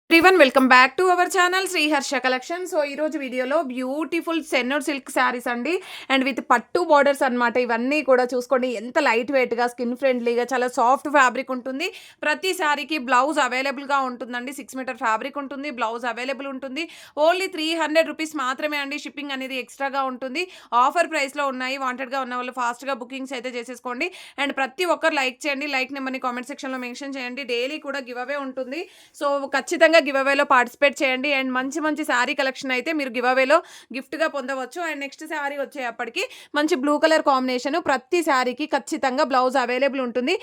Everyone welcome back to our channel Shri Harsha collection. So ఈరోజు వీడియోలో beautiful సెన్నూర్ silk saris అండి and with పట్టు బార్డర్స్ అనమాట. ఇవన్నీ కూడా చూసుకోండి ఎంత లైట్ వెయిట్గా స్కిన్ ఫ్రెండ్లీగా చాలా సాఫ్ట్ ఫ్యాబ్రిక్ ఉంటుంది. ప్రతి శారీకి బ్లౌజ్ అవైలబుల్గా ఉంటుందండి. 6 మీటర్ ఫ్యాబ్రిక్ ఉంటుంది, బ్లౌజ్ అవైలబుల్ ఉంటుంది. ఓన్లీ 300 రూపీస్ మాత్రమే అండి. షిప్పింగ్ అనేది ఎక్స్ట్రాగా ఉంటుంది. ఆఫర్ ప్రైస్లో ఉన్నాయి. వాంటెడ్గా ఉన్న వాళ్ళు ఫాస్ట్గా బుకింగ్స్ అయితే చేసేసుకోండి. అండ్ ప్రతి ఒక్కరు లైక్ చేయండి. లైక్ నెంబర్ని కామెంట్ సెక్షన్లో మెన్షన్ చేయండి. డైలీ కూడా గివ్ అవే ఉంటుంది. సో ఖచ్చితంగా గివ్ అవేలో పార్టిసిపేట్ చేయండి. అండ్ మంచి మంచి శారీ కలెక్షన్ అయితే మీరు గివ్ అవేలో గిఫ్ట్గా పొందవచ్చు. అండ్ నెక్స్ట్ శారీ వచ్చేప్పటికి మంచి బ్లూ కలర్ కాంబినేషన్. ప్రతి శారీకి ఖచ్చితంగా బ్లౌజ్ అవైలబుల్ ఉంటుంది.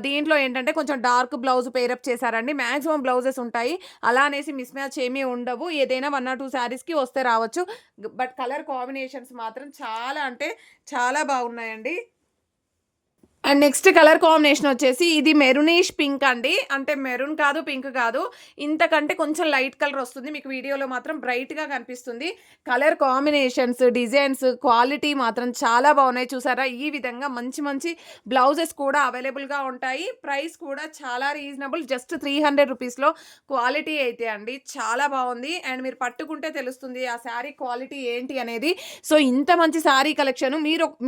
దీంట్లో ఏంటంటే కొంచెం డార్క్ బ్లౌజ్ పేరప్ చేశారండి. మ్యాక్సిమం బ్లౌజెస్ ఉంటాయి, అలా అనేసి మిస్ మ్యాచ్ ఏమీ ఉండవు. ఏదైనా 1 or 2 శారీస్కి వస్తే రావచ్చు. బట్ కలర్ కాంబినేషన్స్ మాత్రం చాలా అంటే చాలా బాగున్నాయండి. అండ్ నెక్స్ట్ కలర్ కాంబినేషన్ వచ్చేసి ఇది మెరూనిష్ పింక్ అండి. అంటే మెరూన్ కాదు, పింక్ కాదు, ఇంతకంటే కొంచెం లైట్ కలర్ వస్తుంది. మీకు వీడియోలో మాత్రం బ్రైట్గా కనిపిస్తుంది. కలర్ కాంబినేషన్స్, డిజైన్స్, క్వాలిటీ మాత్రం చాలా బాగున్నాయి. చూసారా, ఈ విధంగా మంచి మంచి బ్లౌజెస్ కూడా అవైలబుల్గా ఉంటాయి. ప్రైస్ కూడా చాలా రీజనబుల్, జస్ట్ 300 రూపీస్లో క్వాలిటీ అయితే అండి చాలా బాగుంది. అండ్ మీరు పట్టుకుంటే తెలుస్తుంది ఆ శారీ క్వాలిటీ ఏంటి అనేది. సో ఇంత మంచి శారీ కలెక్షన్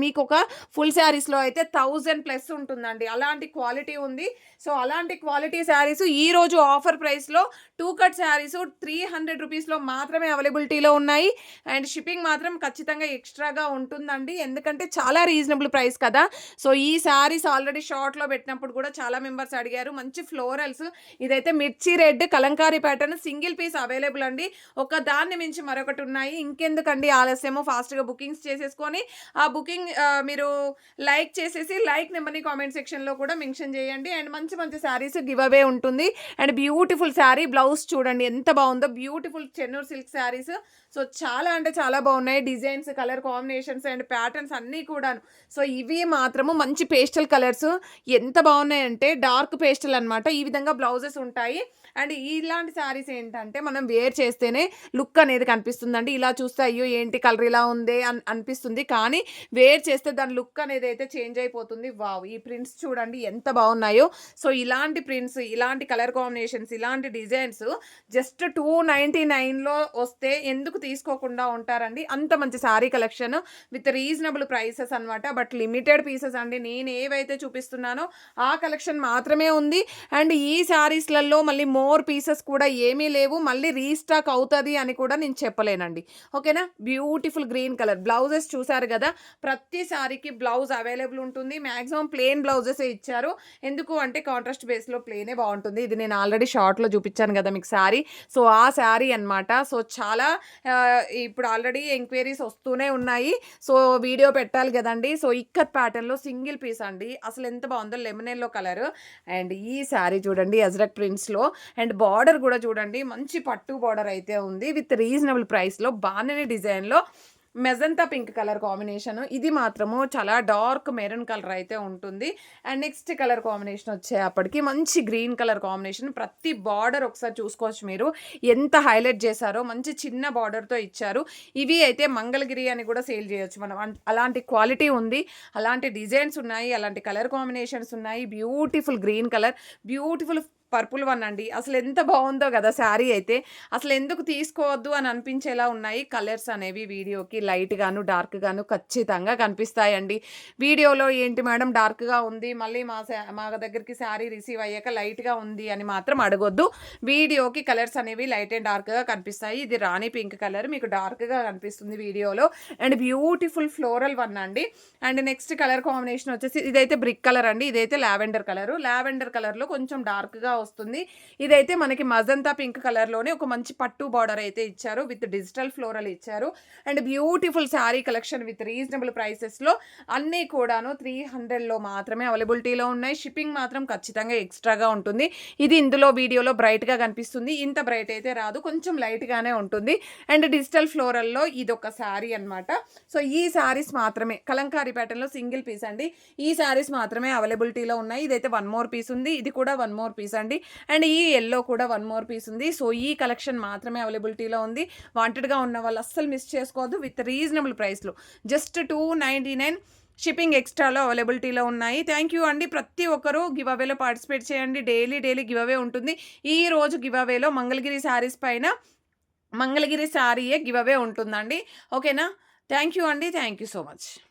మీకు ఒక ఫుల్ శారీస్లో అయితే 1000+ ఉంటుందండి. అలాంటి క్వాలిటీ ఉంది. సో అలాంటి క్వాలిటీ శారీస్ ఈరోజు ఆఫర్ ప్రైస్లో 2 కట్ శారీస్ 300 రూపీస్లో మాత్రమే అవైలబిలిటీలో ఉన్నాయి. అండ్ షిప్పింగ్ మాత్రం ఖచ్చితంగా ఎక్స్ట్రాగా ఉంటుందండి, ఎందుకంటే చాలా రీజనబుల్ ప్రైస్ కదా. సో ఈ శారీస్ ఆల్రెడీ షార్ట్లో పెట్టినప్పుడు కూడా చాలా మెంబర్స్ అడిగారు. మంచి ఫ్లోరల్స్, ఇదైతే మిర్చి red kalamkari pattern, single piece available అండి. ఒక దాన్ని మించి మరొకటి ఉన్నాయి. ఇంకెందుకండి ఆలస్యమో, ఫాస్ట్గా బుకింగ్స్ చేసేసుకొని ఆ బుకింగ్ మీరు లైక్ చేసేసి లైక్ నెంబర్ని కామెంట్ సెక్షన్లో కూడా మెన్షన్ చేయండి. అండ్ మంచి మంచి శారీస్ గివ్ అవే ఉంటుంది. అండ్ బ్యూటిఫుల్ శారీ బ్లౌజ్ చూడండి ఎంత బాగుందో. Beautiful Chennur silk saris. So చాలా అంటే చాలా బాగున్నాయి. Designs, colour combinations and patterns అన్నీ కూడాను. సో ఇవి మాత్రము మంచి పేస్టల్ కలర్స్ ఎంత బాగున్నాయంటే డార్క్ పేస్టల్ అనమాట. ఈ విధంగా బ్లౌజెస్ ఉంటాయి. అండ్ ఇలాంటి శారీస్ ఏంటంటే మనం వేర్ చేస్తేనే లుక్ అనేది కనిపిస్తుందండి. ఇలా చూస్తే అయ్యో ఏంటి కలర్ ఇలా ఉంది అనిపిస్తుంది, కానీ వేర్ చేస్తే దాని లుక్ అనేది అయితే చేంజ్ అయిపోతుంది. వావ్, ఈ ప్రింట్స్ చూడండి ఎంత బాగున్నాయో. సో ఇలాంటి ప్రింట్స్, ఇలాంటి కలర్ కాంబినేషన్స్, ఇలాంటి డిజైన్స్ జస్ట్ 299లో వస్తే ఎందుకు తీసుకోకుండా ఉంటారండి. అంత మంచి sari collection with reasonable prices అనమాట. బట్ లిమిటెడ్ పీసెస్ అండి. నేను ఏవైతే చూపిస్తున్నానో ఆ కలెక్షన్ మాత్రమే ఉంది. అండ్ ఈ శారీస్లలో మళ్ళీ మోర్ పీసెస్ కూడా ఏమీ లేవు. మళ్ళీ రీస్టాక్ అవుతుంది అని కూడా నేను చెప్పలేనండి. ఓకేనా. బ్యూటిఫుల్ గ్రీన్ కలర్ బ్లౌజెస్ చూసారు కదా. ప్రతి శారీకి బ్లౌజ్ అవైలబుల్ ఉంటుంది. మ్యాక్సిమం ప్లెయిన్ బ్లౌజెస్ ఇచ్చారు. ఎందుకు అంటే కాంట్రాస్ట్ బేస్లో ప్లెయినే బాగుంటుంది. ఇది నేను ఆల్రెడీ షార్ట్లో చూపించాను కదా మీకు శారీ. సో ఆ శారీ అనమాట. సో చాలా ఇప్పుడు ఆల్రెడీ ఎంక్వైరీస్ వస్తూనే ఉన్నాయి. సో వీడియో పెట్టాలి కదండి. సో ఇక్కత్ ప్యాటర్న్లో సింగిల్ పీస్ అండి. అసలు ఎంత బాగుందో, లెమన్ ఎల్లో కలర్. అండ్ ఈ శారీ చూడండి అజ్రక్ ప్రింట్స్లో. అండ్ బార్డర్ కూడా చూడండి మంచి పట్టు బార్డర్ అయితే ఉంది. విత్ రీజనబుల్ ప్రైస్లో బాగానే డిజైన్లో మెజంతా పింక్ కలర్ కాంబినేషన్. ఇది మాత్రము చాలా డార్క్ మెరూన్ కలర్ అయితే ఉంటుంది. అండ్ నెక్స్ట్ కలర్ కాంబినేషన్ వచ్చేప్పటికి మంచి గ్రీన్ కలర్ కాంబినేషన్. ప్రతి బార్డర్ ఒకసారి చూసుకోవచ్చు మీరు ఎంత హైలైట్ చేశారో. మంచి చిన్న బార్డర్తో ఇచ్చారు. ఇవి అయితే మంగళగిరి అని కూడా సేల్ చేయొచ్చు మనం. అలాంటి క్వాలిటీ ఉంది, అలాంటి డిజైన్స్ ఉన్నాయి, అలాంటి కలర్ కాంబినేషన్స్ ఉన్నాయి. Beautiful green colour, beautiful purple one అండి. అసలు ఎంత బాగుందో కదా శారీ అయితే. అసలు ఎందుకు తీసుకోవద్దు అని అనిపించేలా ఉన్నాయి కలర్స్ అనేవి. వీడియోకి లైట్ గాను డార్క్ గాను ఖచ్చితంగా కనిపిస్తాయండి. వీడియోలో ఏంటి మేడం డార్క్గా ఉంది, మళ్ళీ మా దగ్గరికి శారీ రిసీవ్ అయ్యాక లైట్గా ఉంది అని మాత్రం అడగొద్దు. వీడియోకి కలర్స్ అనేవి లైట్ అండ్ డార్క్గా కనిపిస్తాయి. ఇది రాణి పింక్ కలర్ మీకు డార్క్గా కనిపిస్తుంది వీడియోలో. అండ్ బ్యూటిఫుల్ ఫ్లోరల్ వన్ అండి. అండ్ నెక్స్ట్ కలర్ కాంబినేషన్ వచ్చేసి ఇదైతే బ్రిక్ కలర్ అండి. ఇదైతే లావెండర్ కలర్. లావెండర్ కలర్లో కొంచెం డార్క్గా వస్తుంది. ఇదైతే మనకి మజంతా పింక్ కలర్లోనే ఒక మంచి పట్టు బార్డర్ అయితే ఇచ్చారు. విత్ డిజిటల్ ఫ్లోరల్ ఇచ్చారు. And beautiful sari collection with reasonable ప్రైసెస్లో అన్నీ కూడాను 300లో మాత్రమే అవైలబిలిటీలో ఉన్నాయి. షిప్పింగ్ మాత్రం ఖచ్చితంగా ఎక్స్ట్రాగా ఉంటుంది. ఇది ఇందులో వీడియోలో బ్రైట్గా కనిపిస్తుంది, ఇంత బ్రైట్ అయితే రాదు, కొంచెం లైట్గానే ఉంటుంది. అండ్ డిజిటల్ ఫ్లోరల్లో ఇది ఒక శారీ అనమాట. సో ఈ శారీస్ మాత్రమే కలంకారీ ప్యాటర్న్లో సింగిల్ పీస్ అండి. ఈ శారీస్ మాత్రమే అవైలబిలిటీలో ఉన్నాయి. ఇదైతే 1 more పీస్ ఉంది. ఇది కూడా 1 more పీస్ అండి. అండ్ ఈ ఎల్లో కూడా 1 more పీస్ ఉంది. సో ఈ కలెక్షన్ మాత్రమే అవైలబిలిటీలో ఉంది. వాంటెడ్గా ఉన్న వాళ్ళు అస్సలు మిస్ చేసుకోవద్దు. విత్ రీజనబుల్ ప్రైస్లో జస్ట్ 299 షిప్పింగ్ ఎక్స్ట్రాలో అవైలబిలిటీలో ఉన్నాయి. థ్యాంక్ యూ అండి. ప్రతి ఒక్కరూ గివ్ అవేలో పార్టిసిపేట్ చేయండి. డైలీ గివ్ అవే ఉంటుంది. ఈరోజు గివ్ అవేలో మంగళగిరి శారీస్ పైన మంగళగిరి శారీయే గివ్ అవే ఉంటుందండి. ఓకేనా? థ్యాంక్ యూ అండి. Thank you so much.